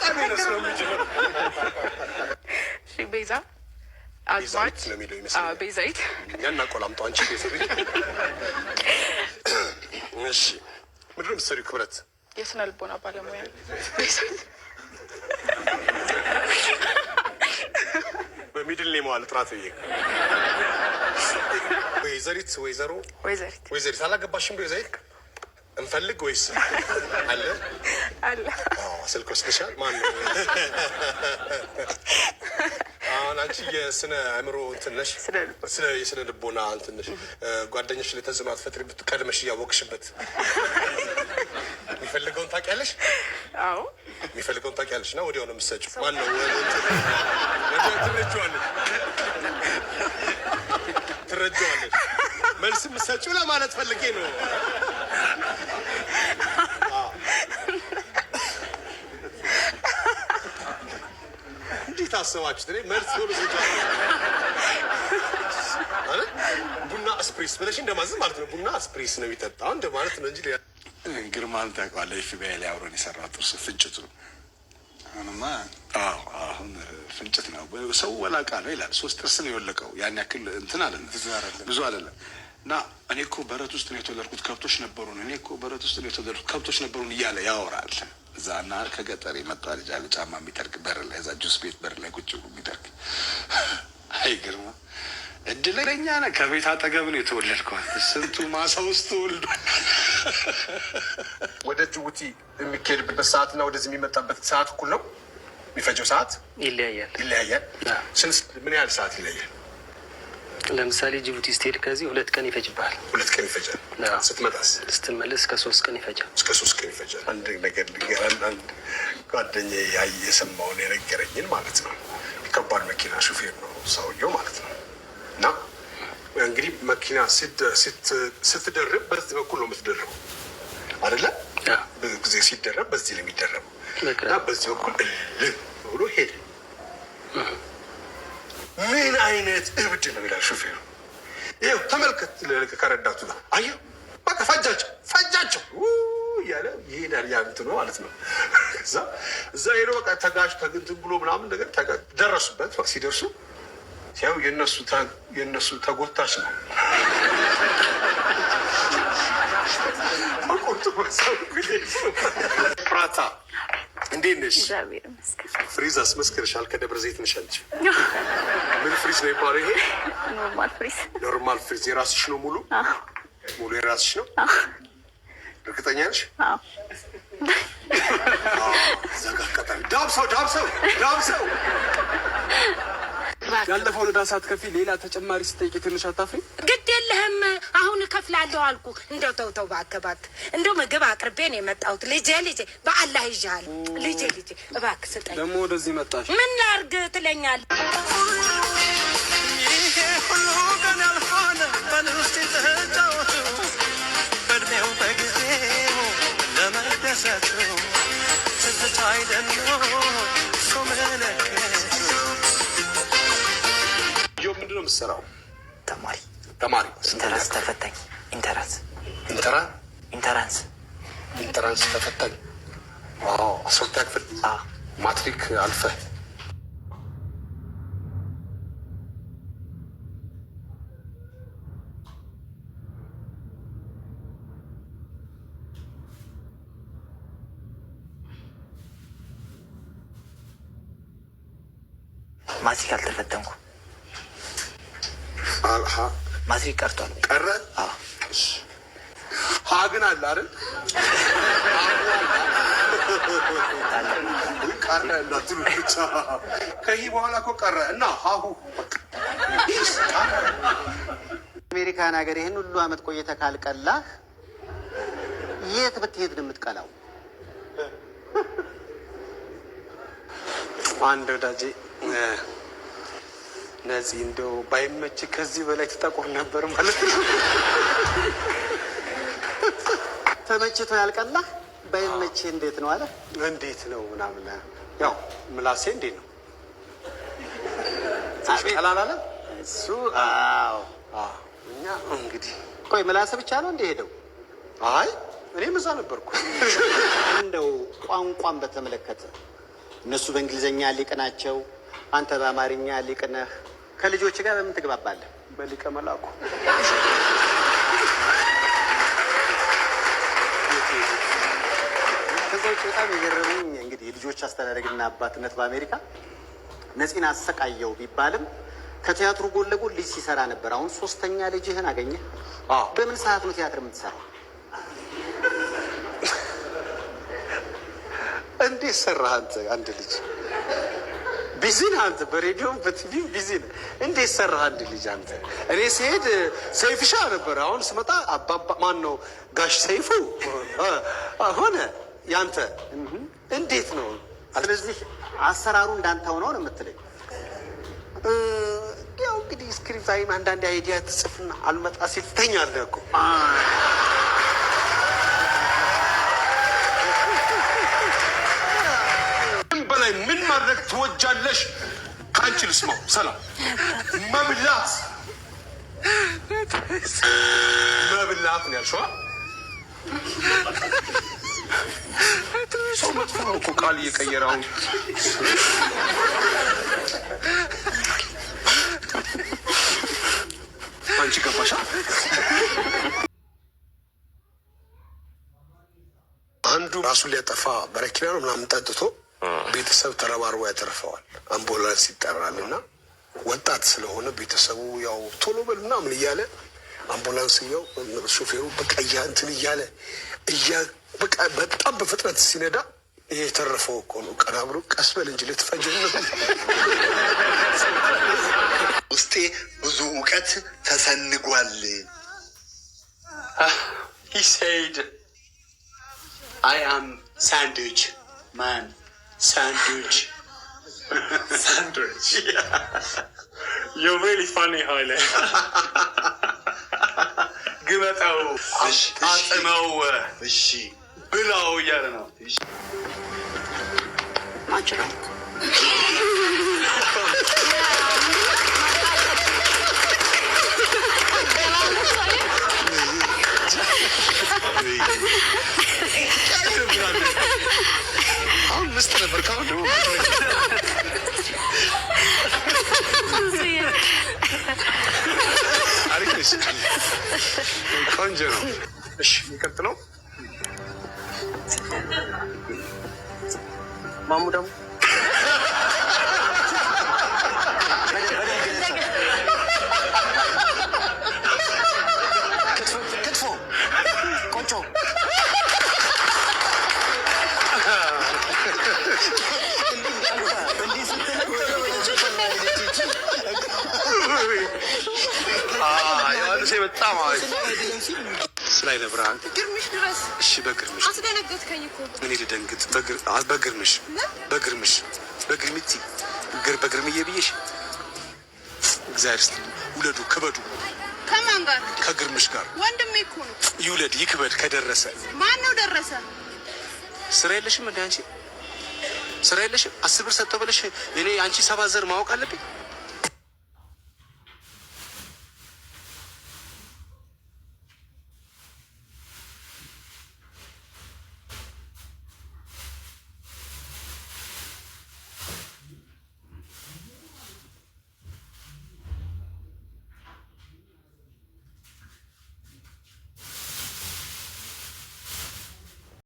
አሜነስ ነው እንጂ እሺ ቤዛ አዝማች ቤዛይት ያና ቆላምጣ አንቺ ቤዛይት እሺ ምንድነው የምትሰሪው ክብረት የስነ ልቦና ባለሙያ ቤዛይት በሚድል ኔም ማለት ጥራት ይሄ ወይዘሪት አላገባሽም ቤዛይት እንፈልግ ወይስ አለ ስልክ ወስደሻል ማን ነው አንቺ የስነ አእምሮ እንትን ነሽ የስነ ልቦና እንትን ነሽ ጓደኛሽ ላይ ተጽዕኖ አትፈጥሪበት ቀድመሽ እያወቅሽበት የሚፈልገውን ታውቂያለሽ አዎ የሚፈልገውን ታውቂያለሽ እና ወዲያው ነው የምትሰጪው ማን ነው ትረጂዋለሽ መልስ የምትሰጪው ለማለት ፈልጌ ነው እንዴት አሰባችሁት እኔ መልስ ሆኖ ሲጫወት ቡና ስፕሪስ ብለሽ እንደማዘዝ ማለት ነው ቡና ስፕሪስ ነው የሚጠጣው እንደማለት ነው እንጂ ግርማን ታውቀዋለህ ኤፍቢአይ ላይ አብረን የሰራው ጥርስ ፍንጭቱ አሁንማ አሁን ፍንጭት ነው ሰው ወላቃ ነው ይላል 3 ጥርስ ነው የወለቀው ያን ያክል እንትን አይደለም ብዙ አይደለም እና እኔ እኮ በረት ውስጥ ነው የተወለድኩት ከብቶች ነበሩን እኔ እኮ በረት ውስጥ ነው የተወለድኩት ከብቶች ነበሩን እያለ ያወራል እዛና ከገጠር የመጣ ልጅ አለ ጫማ የሚጠርቅ በር ላይ እዛ ጁስ ቤት በር ላይ ቁጭ ብሎ የሚጠርቅ አይ ግርማ እድለኛ ነህ ከቤት አጠገብ ነው የተወለድከው ስንቱ ማሳ ውስጥ ተወልዷል ወደ ጅቡቲ የሚካሄድበት ሰዓትና ወደዚህ የሚመጣበት ሰዓት እኩል ነው የሚፈጀው ሰዓት ይለያያል ምን ያህል ሰዓት ይለያያል ለምሳሌ ጅቡቲ ስትሄድ ከዚህ 2 ቀን ይፈጅብሃል 2 ቀን ይፈጃል ስትመጣስ ስትመለስ እስከ 3 ቀን ይፈጃል አንድ ነገር ልንገርህ አንድ ጓደኛዬ የሰማውን የነገረኝን ማለት ነው ከባድ መኪና ሹፌር ነው ሰውየው ማለት ነው እና እንግዲህ መኪና ስትደርብ በዚህ በኩል ነው የምትደርበው አይደለ ብዙ ጊዜ ሲደረብ በዚህ ነው የሚደረበው እና በዚህ በኩል ብሎ ሄደ ምን አይነት እብድ ነው ይላል ሹፌሩ ይኸው ተመልከት ከረዳቱ ጋር አየው በቃ ፈጃቸው እያለ ይሄዳል ያንትኑ ማለት ነው እዛ ሄዶ በቃ ተጋጭ ተግንትን ብሎ ምናምን ነገር ደረሱበት ሲደርሱ ሲያው የነሱ ተጎታች ነው ፕራታ እንዴት ነሽ ፍሪዝ አስመስክርሻል ከደብረ ዘይት ነሽ አንቺ ምን ፍሪዝ ነው ይባላል ይሄ ኖርማል ፍሪዝ የራስሽ ነው ሙሉ የራስሽ ነው እርግጠኛ ነሽ ዘጋቀጣ ዳብሰው ያለፈውን ዕዳ ሳትከፊ ሌላ ተጨማሪ ስጠይቂ ትንሽ አታፍሪ? ግድ የለህም አሁን እከፍላለሁ አልኩ። እንደው ተው እባክህ እንደው ምግብ አቅርቤ ነው የመጣሁት። ልጄ በአላህ ይዤሃል። ልጄ እባክህ ስጠኝ። ደግሞ ወደዚህ መጣሽ? ምን ላድርግ ትለኛለህ? ይሄ ሁሉ ቀን ያልፋል በልውስጥ ተጫወቱ በእድሜው በጊዜው ለመደሰቱ ትዝታ አይደለም ሰው መለከቱ ምንድነው የምትሰራው? ተማሪ ኢንተራንስ ተፈታኝ ኢንተራንስ ተፈታኝ 12ኛ ክፍል ማትሪክ አልፈህ ማትሪክ አልተፈተንኩም ማትሪክ ቀርቷል ቀረ ግን አለ አይደል ቀረ እንዳትሉ ብቻ ከዚህ በኋላ እኮ ቀረ እና ሀሁ አሜሪካን ሀገር ይህን ሁሉ አመት ቆይተህ ካልቀላህ የት ብትሄድ ነው የምትቀላው? አንድ ወዳጄ ነዚህ እንደው ባይመች ከዚህ በላይ ትጠቁር ነበር ማለት ነው። ተመችቶ ያልቀላህ ባይመች እንዴት ነው አለ? እንዴት ነው ምናምን ያው ምላሴ እንዴት ነው ቀላል አለ እሱ። አዎ እኛ እንግዲህ ቆይ ምላሴ ብቻ ነው እንደ ሄደው? አይ እኔም እዛ ነበርኩ። እንደው ቋንቋን በተመለከተ እነሱ በእንግሊዝኛ ሊቅ ናቸው፣ አንተ በአማርኛ ሊቅ ነህ። ከልጆች ጋር በምን ትግባባለህ? በሊቀ መላኩ። ከዛ ውጭ በጣም የገረመኝ እንግዲህ የልጆች አስተዳደግና አባትነት በአሜሪካ ነፂን አሰቃየው ቢባልም ከቲያትሩ ጎን ለጎን ልጅ ሲሰራ ነበር። አሁን 3ኛ ልጅህን አገኘህ። በምን ሰዓት ነው ቲያትር የምትሰራው? እንዴት ሰራህ አንተ? አንድ ልጅ ቢዚ ነህ አንተ፣ በሬዲዮም በቲቪም ቢዚ ነህ። እንዴት ሰራህ አንድ ልጅ አንተ? እኔ ሲሄድ ሰይፍሻ ነበር፣ አሁን ስመጣ አባባ ማን ነው ጋሽ ሰይፉ ሆነ ያንተ። እንዴት ነው? ስለዚህ አሰራሩ እንዳንተ ሆነው ነው የምትለኝ? ያው እንግዲህ ስክሪፕት አይም አንዳንድ አይዲያ ትጽፍና አልመጣ ሲል ትተኛለህ እኮ። በላይ ምን ማድረግ ትወጃለሽ? ከአንቺ ልስማው። ሰላም መብላት ነው ያልሽዋ? ሰው መጥፎ ነው እኮ ቃል እየቀየረ አሁን። አንቺ ገባሻ? አንዱ ራሱን ሊያጠፋ በረኪና ነው ምናምን ጠጥቶ ቤተሰብ ተረባርቦ ያተርፈዋል። አምቡላንስ ይጠራል እና ወጣት ስለሆነ ቤተሰቡ ያው ቶሎ በል ምናምን እያለ አምቡላንስ ያው ሾፌሩ በቃ እንትን እያለ በቃ በጣም በፍጥነት ሲነዳ ይሄ የተረፈው እኮ ነው። ቀና ብሎ ቀስ በል እንጂ ልትፈጀው ነው። ውስጤ ብዙ እውቀት ተሰንጓል። He said, I am sandwich man. Sandwich. Sandwich. Yeah. You're really funny, Haile. ግመጠው አጥመው ብላው እያለ ነው። አሁን ምስጥ ነበር ካሁን ደግሞ አሪፍ ነሽ። ቆንጆ ነው። እሺ የሚቀጥለው ማሙ ደግሞ ክትፎ ቆንጆ ዮሐንስ በጣም ስላይ ነብርሃን ግርምሽ ድረስ እሺ፣ በግርምሽ አስደነገጥከኝ እኮ። እኔ ልደንግጥ? በግርምሽ በግርምቲ በግርምዬ ብዬሽ። እግዚአብሔር ይስጥልኝ። ውለዱ ክበዱ። ከማን ጋር? ከግርምሽ ጋር። ወንድሜ እኮ ነው። ይውለድ ይክበድ። ከደረሰ ማን ነው ደረሰ? ስራ የለሽም እንደ አንቺ ስራ የለሽም? 10 ብር ሰጥተው ብለሽ እኔ አንቺ 7 ዘር ማወቅ አለብኝ?